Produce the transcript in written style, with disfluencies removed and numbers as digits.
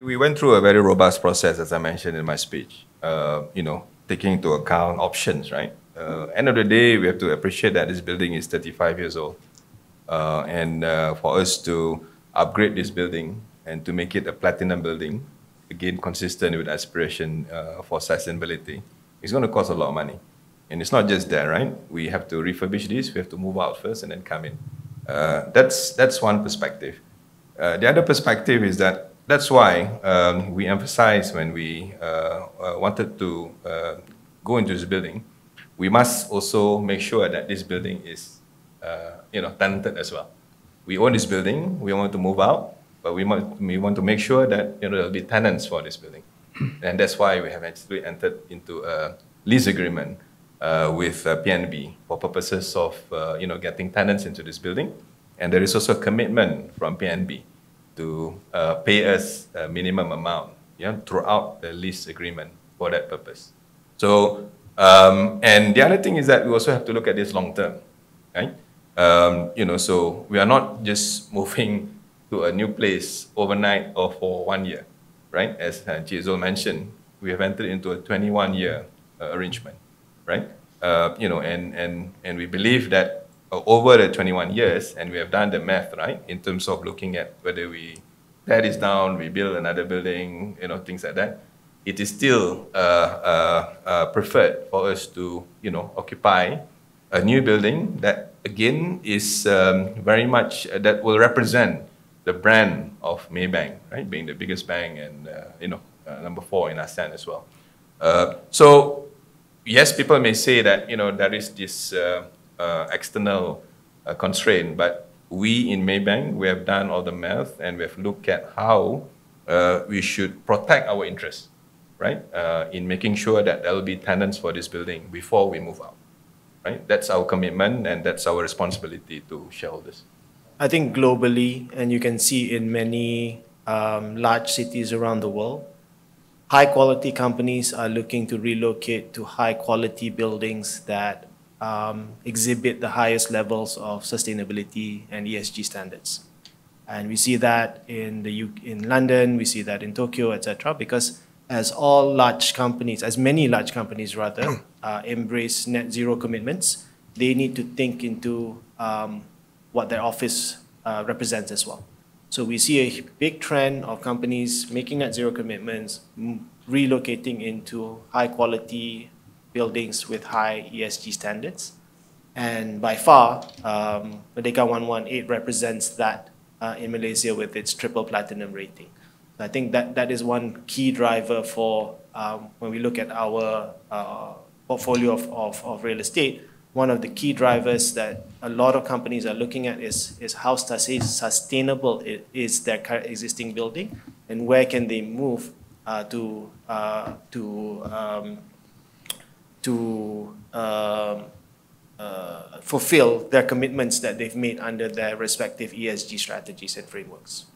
We went through a very robust process, as I mentioned in my speech, taking into account options, right? End of the day, we have to appreciate that this building is 35 years old. And for us to upgrade this building and to make it a platinum building, again, consistent with aspiration for sustainability, it's going to cost a lot of money. And it's not just that, right? We have to refurbish this, we have to move out first and then come in. That's one perspective. The other perspective is that's why we emphasize when we wanted to go into this building, we must also make sure that this building is tenanted as well. We own this building, we want to move out, but we want to make sure that there'll be tenants for this building. And that's why we have actually entered into a lease agreement with PNB for purposes of getting tenants into this building. And there is also a commitment from PNB to pay us a minimum amount throughout the lease agreement for that purpose. So, and the other thing is that we also have to look at this long term, right? So we are not just moving to a new place overnight or for 1 year, right? As Chizol mentioned, we have entered into a 21-year arrangement, right? And we believe that over the 21 years, and we have done the math, right, in terms of looking at whether we tear this down, we build another building, things like that, it is still preferred for us to, occupy a new building that, again, is very much, that will represent the brand of Maybank, right, being the biggest bank and, number 4 in ASEAN as well. So, yes, people may say that, there is this external constraint, but we in Maybank, we have done all the math and we have looked at how we should protect our interests, right, in making sure that there will be tenants for this building before we move out, right? That's our commitment and that's our responsibility to shareholders. I think globally, and you can see in many large cities around the world, high-quality companies are looking to relocate to high-quality buildings that exhibit the highest levels of sustainability and ESG standards. And we see that in London, we see that in Tokyo, etc. Because as many large companies rather, embrace net zero commitments, they need to think into what their office represents as well. So we see a big trend of companies making net zero commitments, relocating into high quality buildings with high ESG standards. And by far, Merdeka 118 represents that in Malaysia with its triple platinum rating. So I think that is one key driver for when we look at our portfolio of real estate. One of the key drivers that a lot of companies are looking at is how sustainable is their current existing building, and where can they move to fulfill their commitments that they've made under their respective ESG strategies and frameworks.